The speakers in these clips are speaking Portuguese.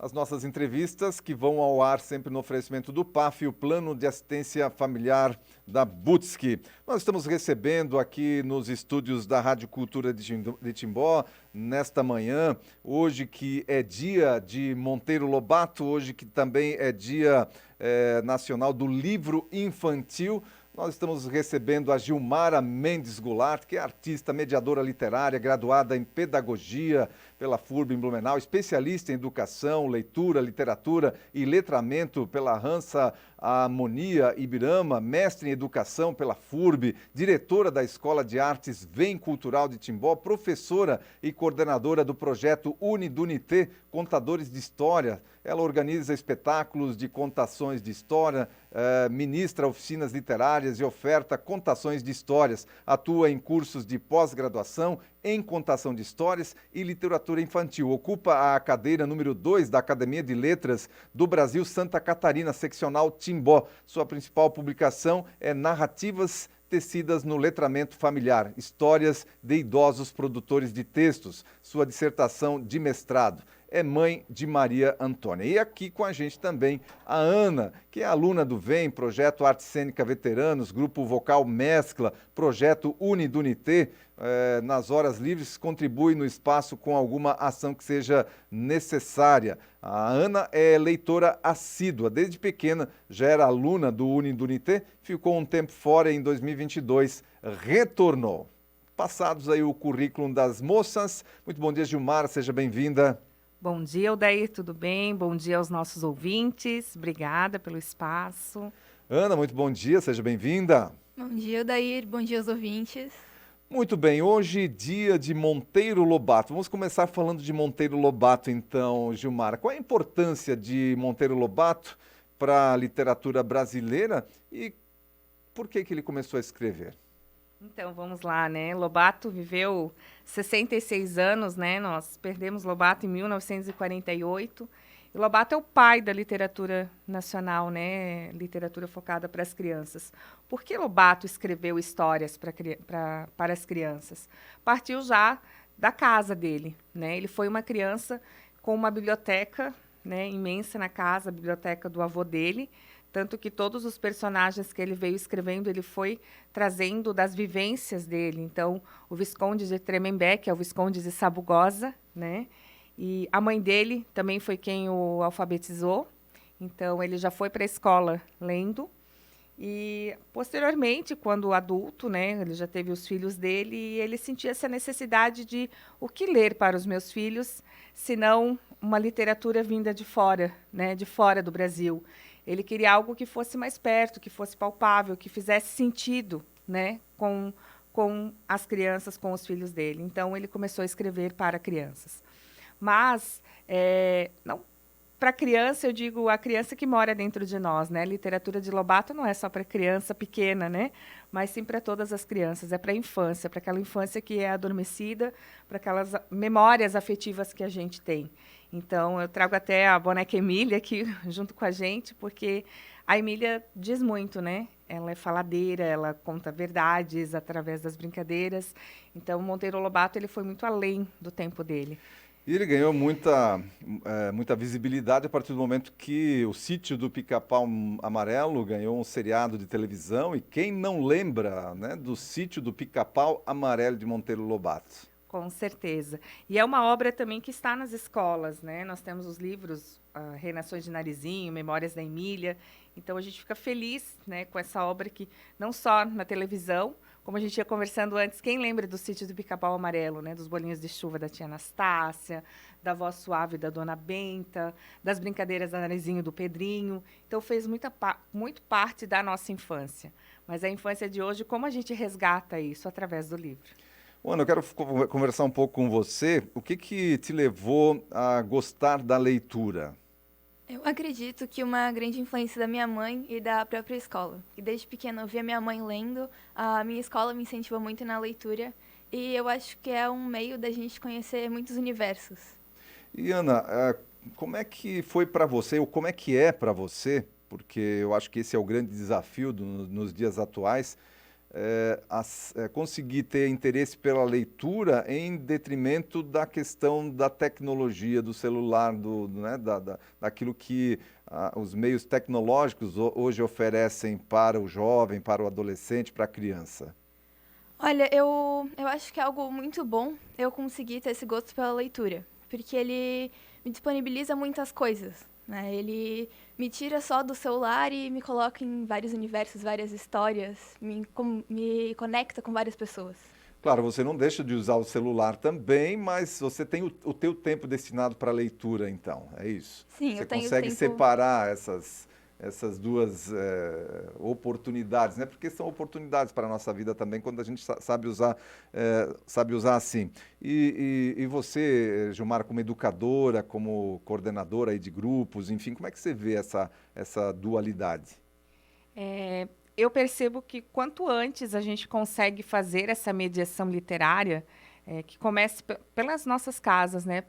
as nossas entrevistas que vão ao ar sempre no oferecimento do PAF, o Plano de Assistência Familiar da Butski. Nós estamos recebendo aqui nos estúdios da Rádio Cultura de Timbó, nesta manhã, hoje que é dia de Monteiro Lobato, hoje que também é dia nacional do livro infantil. Nós estamos recebendo a Gilmara Mendes Goulart, que é artista, mediadora literária, graduada em pedagogia pela FURB em Blumenau, especialista em educação, leitura, literatura e letramento pela Hansa Harmonia Ibirama, mestre em educação pela FURB, diretora da Escola de Artes Vem Cultural de Timbó, professora e coordenadora do projeto Unidunité, Contadores de História. Ela organiza espetáculos de contações de história, ministra oficinas literárias e oferta contações de histórias. Atua em cursos de pós-graduação em contação de histórias e literatura infantil. Ocupa a cadeira número 2 da Academia de Letras do Brasil Santa Catarina, seccional Timbó. Sua principal publicação é Narrativas tecidas no letramento familiar, histórias de idosos produtores de textos. Sua dissertação de mestrado é mãe de Maria Antônia. E aqui com a gente também a Ana, que é aluna do VEM, Projeto Arte Cênica Veteranos, Grupo Vocal Mescla, Projeto Unidunité. Nas horas livres contribui no espaço com alguma ação que seja necessária. A Ana é leitora assídua, desde pequena já era aluna do Unidunité, ficou um tempo fora e em 2022 retornou. Passados aí o currículo das moças, muito bom dia, Gilmara, seja bem-vinda. Bom dia, Odair, tudo bem? Bom dia aos nossos ouvintes, obrigada pelo espaço. Ana, muito bom dia, seja bem-vinda. Bom dia, Odair, bom dia aos ouvintes. Muito bem, hoje dia de Monteiro Lobato. Vamos começar falando de Monteiro Lobato então, Gilmara. Qual a importância de Monteiro Lobato para a literatura brasileira e por que ele começou a escrever? Então, vamos lá, né? Lobato viveu 66 anos, né? Nós perdemos Lobato em 1948. E Lobato é o pai da literatura nacional, né? Literatura focada para as crianças. Por que Lobato escreveu histórias para as crianças? Partiu já da casa dele, né? Ele foi uma criança com uma biblioteca, né, imensa na casa, a biblioteca do avô dele. Tanto que todos os personagens que ele veio escrevendo, ele foi trazendo das vivências dele. Então, o Visconde de Tremembé, que é o Visconde de Sabugosa, né? E a mãe dele também foi quem o alfabetizou. Então, ele já foi para a escola lendo. E, posteriormente, quando adulto, né, ele já teve os filhos dele, e ele sentia essa necessidade de o que ler para os meus filhos, se não uma literatura vinda de fora, né, de fora do Brasil. Ele queria algo que fosse mais perto, que fosse palpável, que fizesse sentido, né, com as crianças, com os filhos dele. Então, ele começou a escrever para crianças. Mas, não para criança, eu digo a criança que mora dentro de nós, né? Literatura de Lobato não é só para criança pequena, né? Mas sim para todas as crianças, é para a infância, para aquela infância que é adormecida, para aquelas memórias afetivas que a gente tem. Então, eu trago até a boneca Emília aqui junto com a gente, porque a Emília diz muito, né? Ela é faladeira, ela conta verdades através das brincadeiras. Então, o Monteiro Lobato ele foi muito além do tempo dele. E ele ganhou muita visibilidade a partir do momento que o Sítio do Pica-Pau Amarelo ganhou um seriado de televisão. E quem não lembra, né, do Sítio do Pica-Pau Amarelo de Monteiro Lobato? Com certeza. E é uma obra também que está nas escolas, né? Nós temos os livros Reinações de Narizinho, Memórias da Emília. Então, a gente fica feliz, né, com essa obra que não só na televisão, como a gente ia conversando antes, quem lembra do Sítio do Pica-Pau Amarelo, né? Dos bolinhos de chuva da tia Anastácia, da voz suave da dona Benta, das brincadeiras da Narizinho do Pedrinho. Então, fez muito parte da nossa infância. Mas a infância de hoje, como a gente resgata isso através do livro? Ana, eu quero conversar um pouco com você. O que te levou a gostar da leitura? Eu acredito que uma grande influência da minha mãe e da própria escola. E desde pequena eu via minha mãe lendo, a minha escola me incentivou muito na leitura, e eu acho que é um meio da gente conhecer muitos universos. E Ana, como é que foi para você, ou como é que é para você, porque eu acho que esse é o grande desafio nos dias atuais, conseguir ter interesse pela leitura em detrimento da questão da tecnologia, do celular, né, daquilo que os meios tecnológicos hoje oferecem para o jovem, para o adolescente, para a criança? Olha, eu acho que é algo muito bom eu conseguir ter esse gosto pela leitura, porque ele me disponibiliza muitas coisas, né? Ele me tira só do celular e me coloca em vários universos, várias histórias, me conecta com várias pessoas. Claro, você não deixa de usar o celular também, mas você tem o teu tempo destinado para a leitura, então, é isso? Sim, Você eu tenho consegue tempo. separar essas duas oportunidades, né? Porque são oportunidades para a nossa vida também, quando a gente sabe usar assim. E você, Gilmar, como educadora, como coordenadora aí de grupos, enfim, como é que você vê essa dualidade? Eu percebo que quanto antes a gente consegue fazer essa mediação literária, que comece pelas nossas casas, né,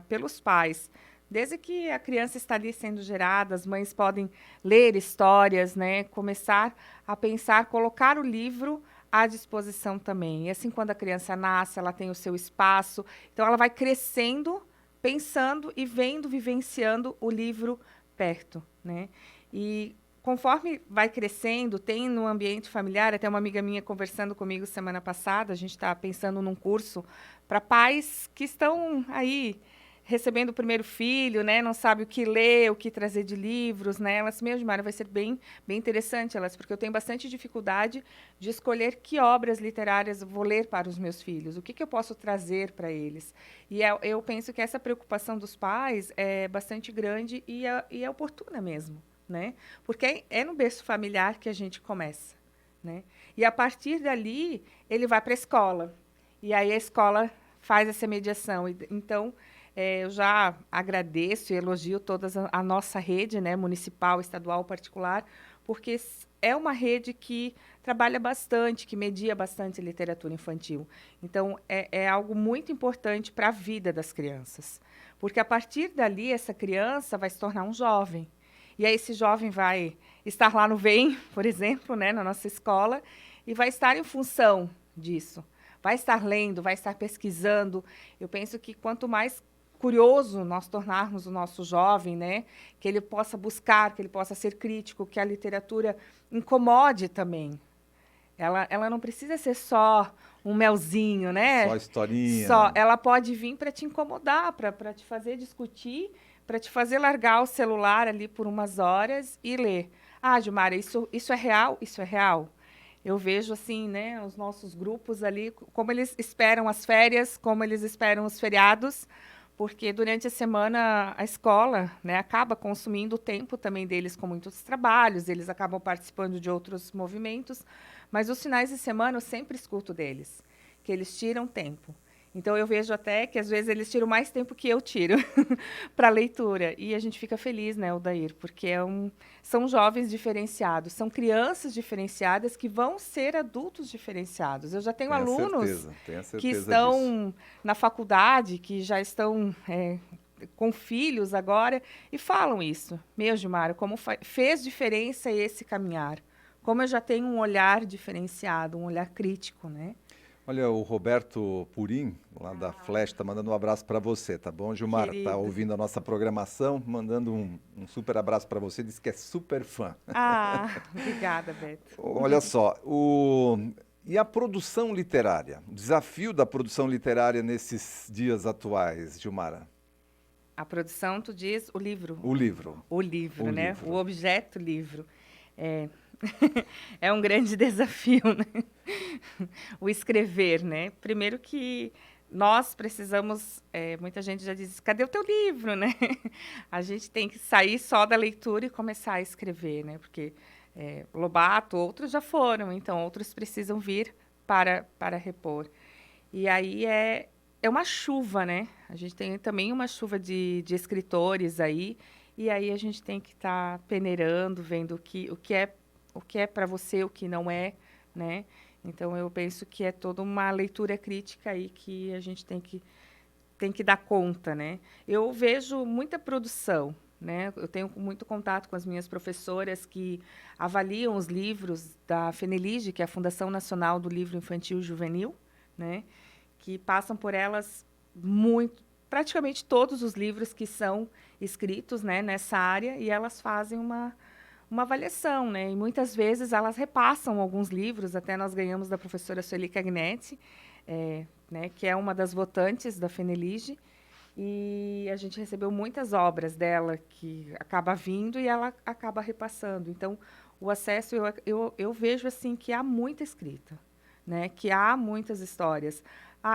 pelos pais. Desde que a criança está ali sendo gerada, as mães podem ler histórias, né, começar a pensar, colocar o livro à disposição também. E assim, quando a criança nasce, ela tem o seu espaço, então ela vai crescendo, pensando e vendo, vivenciando o livro perto, né? E conforme vai crescendo, tem no ambiente familiar, até uma amiga minha conversando comigo semana passada, a gente está pensando num curso para pais que estão aí recebendo o primeiro filho, né, não sabe o que ler, o que trazer de livros, né, elas mesmo, Mara, vai ser bem interessante, porque eu tenho bastante dificuldade de escolher que obras literárias eu vou ler para os meus filhos, o que eu posso trazer para eles. E eu penso que essa preocupação dos pais é bastante grande e é oportuna mesmo, né? Porque é no berço familiar que a gente começa, né? E a partir dali ele vai para a escola e aí a escola faz essa mediação. Então eu já agradeço e elogio toda a nossa rede, né, municipal, estadual, particular, porque é uma rede que trabalha bastante, que media bastante literatura infantil. Então é algo muito importante para a vida das crianças, porque a partir dali essa criança vai se tornar um jovem. E aí esse jovem vai estar lá no VEM, por exemplo, né, na nossa escola, e vai estar em função disso. Vai estar lendo, vai estar pesquisando. Eu penso que quanto mais curioso nós tornarmos o nosso jovem, né, que ele possa buscar, que ele possa ser crítico, que a literatura incomode também. Ela não precisa ser só um melzinho, né? Só Só, historinha. ela pode vir para te incomodar, para te fazer discutir, para te fazer largar o celular ali por umas horas e ler. Ah, Gilmara, isso é real? Isso é real? Eu vejo assim, né, os nossos grupos ali, como eles esperam as férias, como eles esperam os feriados, porque durante a semana a escola, né, acaba consumindo o tempo também deles com muitos trabalhos, eles acabam participando de outros movimentos, mas os finais de semana eu sempre escuto deles, que eles tiram tempo. Então eu vejo até que às vezes eles tiram mais tempo que eu tiro para a leitura. E a gente fica feliz, né, Odair, porque são jovens diferenciados, são crianças diferenciadas que vão ser adultos diferenciados. Eu já tenho alunos Tenho a que certeza disso. estão na faculdade, que já estão com filhos agora, e falam isso. Meu, Gilmar, como fez diferença esse caminhar? Como eu já tenho um olhar diferenciado, um olhar crítico, né? Olha, o Roberto Purim, lá da Flash, está mandando um abraço para você, tá bom, Gilmar? Está Querido. ouvindo a nossa programação, mandando um super abraço para você, diz que é super fã. Ah, obrigada, Beto. Olha só, e a produção literária? O desafio da produção literária nesses dias atuais, Gilmara? A produção, tu diz, o livro. O livro. O livro, O né? livro. O objeto livro. É, é um grande desafio, né? O escrever, né? Primeiro que nós precisamos, muita gente já diz, cadê o teu livro, né? A gente tem que sair só da leitura e começar a escrever, né? Porque Lobato, outros já foram, então outros precisam vir para repor. E aí é uma chuva, né? A gente tem também uma chuva de escritores aí, e aí a gente tem que estar peneirando, vendo o que é para você, o que não é, né? Então eu penso que é toda uma leitura crítica aí que a gente tem que dar conta, né? Eu vejo muita produção, né? Eu tenho muito contato com as minhas professoras que avaliam os livros da FENELIGE, que é a Fundação Nacional do Livro Infantil e Juvenil, né? Que passam por elas praticamente todos os livros que são escritos, né, nessa área, e elas fazem uma avaliação, né? E muitas vezes elas repassam alguns livros, até nós ganhamos da professora Sueli Cagnetti, né, que é uma das votantes da FENELIGE, e a gente recebeu muitas obras dela que acaba vindo e ela acaba repassando. Então, o acesso, eu vejo assim que há muita escrita, né? Que há muitas histórias.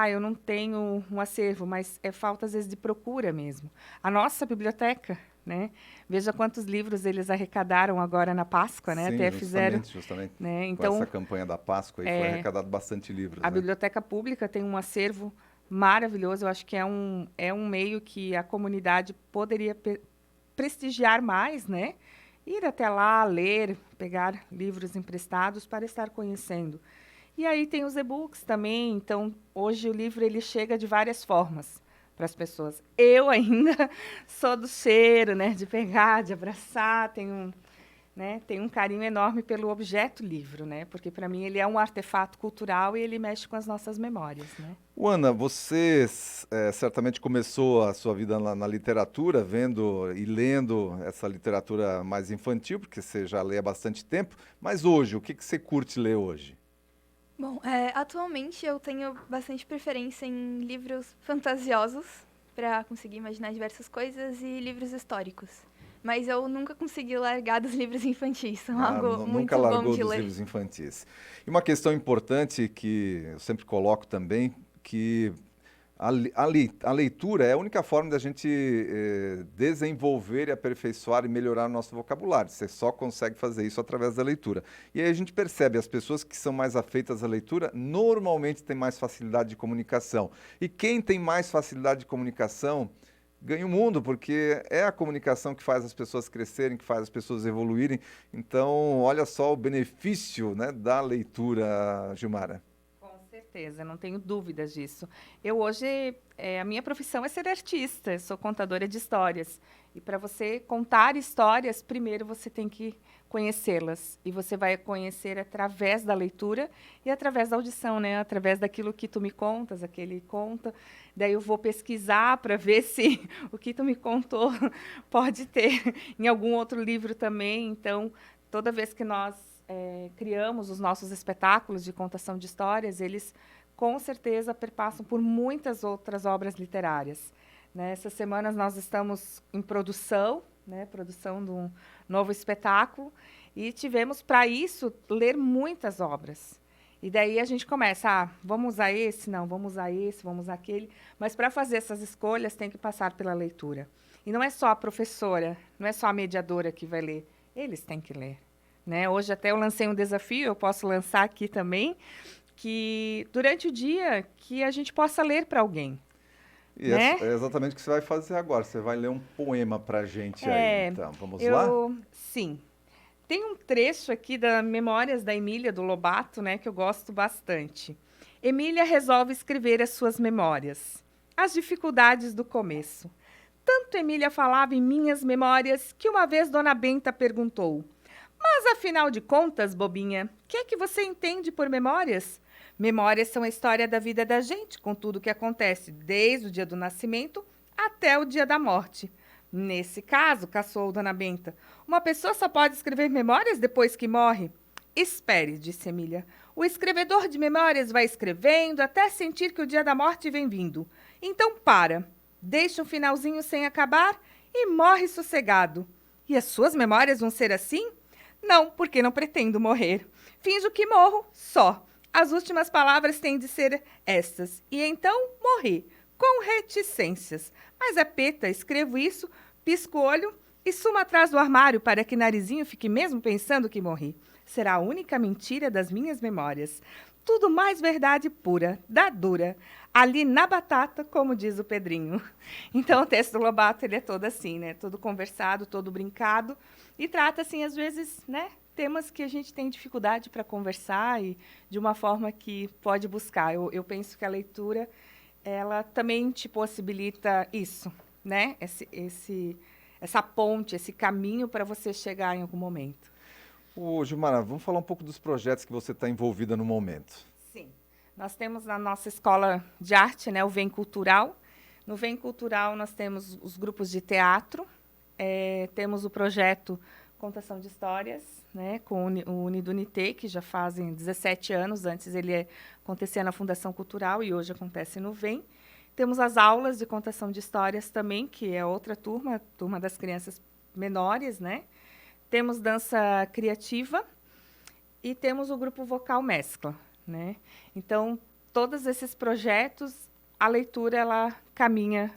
Eu não tenho um acervo, mas é falta, às vezes, de procura mesmo. A nossa biblioteca, né? Veja quantos livros eles arrecadaram agora na Páscoa, né? Sim, até fizeram, justamente. né? Com Então, essa campanha da Páscoa aí foi arrecadado bastante livros. A né? Biblioteca Pública tem um acervo maravilhoso. Eu acho que é um meio que a comunidade poderia prestigiar mais, né? Ir até lá, ler, pegar livros emprestados para estar conhecendo. E aí tem os e-books também. Então, hoje o livro ele chega de várias formas para as pessoas. Eu ainda sou do cheiro, né? De pegar, de abraçar. Tenho um carinho enorme pelo objeto livro, né? Porque para mim ele é um artefato cultural e ele mexe com as nossas memórias, né? Ana, você certamente começou a sua vida na literatura, vendo e lendo essa literatura mais infantil, porque você já lê há bastante tempo. Mas hoje, o que você curte ler hoje? Bom, atualmente eu tenho bastante preferência em livros fantasiosos, para conseguir imaginar diversas coisas, e livros históricos. Mas eu nunca consegui largar dos livros infantis, são algo muito nunca bom largou de dos ler. livros infantis. E uma questão importante que eu sempre coloco também, que a leitura é a única forma da gente desenvolver e aperfeiçoar e melhorar o nosso vocabulário. Você só consegue fazer isso através da leitura. E aí a gente percebe, as pessoas que são mais afeitas à leitura, normalmente têm mais facilidade de comunicação. E quem tem mais facilidade de comunicação ganha o mundo, porque é a comunicação que faz as pessoas crescerem, que faz as pessoas evoluírem. Então, olha só o benefício, né, da leitura, Gilmara. Com certeza, não tenho dúvidas disso. Eu hoje, a minha profissão é ser artista, eu sou contadora de histórias. E para você contar histórias, primeiro você tem que conhecê-las. E você vai conhecer através da leitura e através da audição, né? Através daquilo que tu me contas, aquele conta. Daí eu vou pesquisar para ver se o que tu me contou pode ter em algum outro livro também. Então, toda vez que nós criamos os nossos espetáculos de contação de histórias, eles com certeza perpassam por muitas outras obras literárias. Nessas semanas nós estamos em produção, né, produção de um novo espetáculo, e tivemos para isso ler muitas obras. E daí a gente começa, vamos usar esse, não, vamos usar esse, vamos usar aquele, mas para fazer essas escolhas tem que passar pela leitura. E não é só a professora, não é só a mediadora que vai ler, eles têm que ler. Né? Hoje até eu lancei um desafio, eu posso lançar aqui também, que durante o dia que a gente possa ler para alguém. E né? é exatamente o que você vai fazer agora. Você vai ler um poema para a gente aí. Então, vamos lá? Sim. Tem um trecho aqui da Memórias da Emília, do Lobato, né, que eu gosto bastante. Emília resolve escrever as suas memórias. As dificuldades do começo. Tanto Emília falava em minhas memórias que uma vez Dona Benta perguntou: mas, afinal de contas, bobinha, o que é que você entende por memórias? Memórias são a história da vida da gente, com tudo o que acontece, desde o dia do nascimento até o dia da morte. Nesse caso, caçoou Dona Benta, uma pessoa só pode escrever memórias depois que morre? Espere, disse Emília. O escrevedor de memórias vai escrevendo até sentir que o dia da morte vem vindo. Então para, deixa um finalzinho sem acabar e morre sossegado. E as suas memórias vão ser assim? Não, porque não pretendo morrer. Finjo que morro só. As últimas palavras têm de ser estas. E então morri, com reticências. Mas é peta, escrevo isso, pisco o olho e sumo atrás do armário para que Narizinho fique mesmo pensando que morri. Será a única mentira das minhas memórias. Tudo mais verdade pura, da dura. Ali na batata, como diz o Pedrinho. Então, o texto do Lobato, ele é todo assim, né? Todo conversado, todo brincado. E trata, assim, às vezes, né? Temas que a gente tem dificuldade para conversar e de uma forma que pode buscar. Eu penso que a leitura, ela também te possibilita isso, né? essa ponte, esse caminho para você chegar em algum momento. Ô, Gilmara, vamos falar um pouco dos projetos que você está envolvida no momento. Sim. Nós temos na nossa escola de arte, né, o Vem Cultural. No Vem Cultural nós temos os grupos de teatro, temos o projeto Contação de Histórias, né, com o Unidunité, que já fazem 17 anos. Antes ele acontecia na Fundação Cultural e hoje acontece no Vem. Temos as aulas de contação de histórias também, que é outra turma, turma das crianças menores, né? Temos dança criativa e temos o grupo vocal mescla, né? Então, todos esses projetos, a leitura ela caminha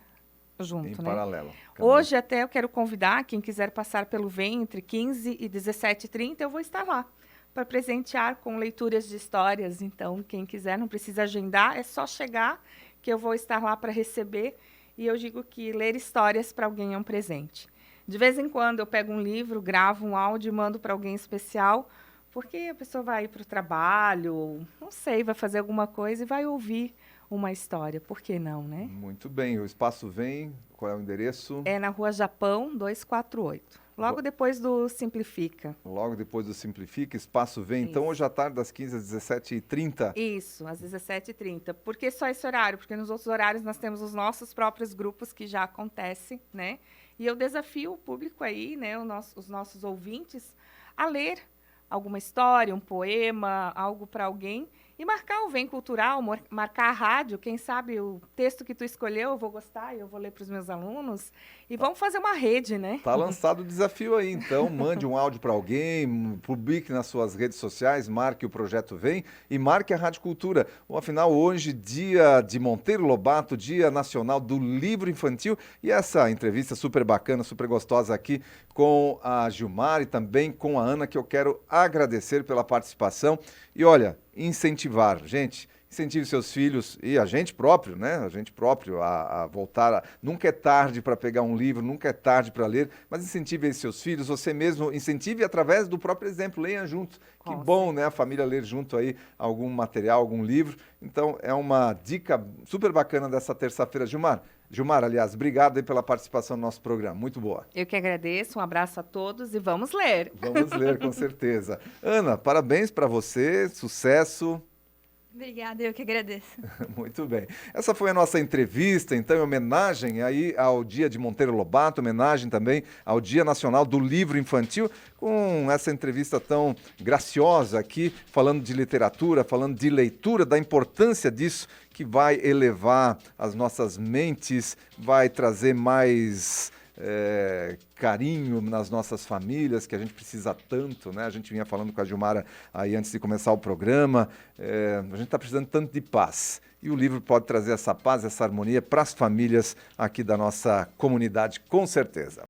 junto, Em né? paralelo. Hoje até eu quero convidar quem quiser passar pelo Vem entre 15 e 17h30, eu vou estar lá para presentear com leituras de histórias. Então, quem quiser não precisa agendar, é só chegar que eu vou estar lá para receber. E eu digo que ler histórias para alguém é um presente. De vez em quando eu pego um livro, gravo um áudio e mando para alguém especial, porque a pessoa vai ir para o trabalho, não sei, vai fazer alguma coisa e vai ouvir uma história. Por que não, né? Muito bem. O Espaço Vem, qual é o endereço? É na Rua Japão, 248. Logo depois do Simplifica. Logo depois do Simplifica, Espaço Vem. Isso. Então, hoje à tarde, das 15 às 17h30. Isso, às 17h30. Por que só esse horário? Porque nos outros horários nós temos os nossos próprios grupos que já acontecem, né? E eu desafio o público aí, né, os nossos ouvintes, a ler alguma história, um poema, algo para alguém, e marcar o Vem Cultural, marcar a rádio. Quem sabe o texto que tu escolheu eu vou gostar e eu vou ler para os meus alunos. E vamos fazer uma rede, né? Tá lançado o desafio aí, então mande um áudio para alguém, publique nas suas redes sociais, marque o Projeto Vem e marque a Rádio Cultura. Afinal, hoje, dia de Monteiro Lobato, Dia Nacional do Livro Infantil, e essa entrevista super bacana, super gostosa aqui com a Gilmara e também com a Ana, que eu quero agradecer pela participação. E olha, incentivar, gente, incentive seus filhos e a gente próprio, né? A gente próprio a voltar. Nunca é tarde para pegar um livro, nunca é tarde para ler, mas incentive aí seus filhos, você mesmo incentive através do próprio exemplo, leiam juntos. Que bom, né? A família ler junto aí algum material, algum livro. Então, é uma dica super bacana dessa terça-feira, Gilmar, aliás, obrigado aí pela participação no nosso programa. Muito boa. Eu que agradeço, um abraço a todos e vamos ler. Vamos ler, com certeza. Ana, parabéns para você, sucesso. Obrigada, eu que agradeço. Muito bem. Essa foi a nossa entrevista, então, em homenagem aí ao Dia de Monteiro Lobato, homenagem também ao Dia Nacional do Livro Infantil, com essa entrevista tão graciosa aqui, falando de literatura, falando de leitura, da importância disso, que vai elevar as nossas mentes, vai trazer mais carinho nas nossas famílias, que a gente precisa tanto, né? A gente vinha falando com a Gilmara aí antes de começar o programa, a gente está precisando tanto de paz. E o livro pode trazer essa paz, essa harmonia para as famílias aqui da nossa comunidade, com certeza.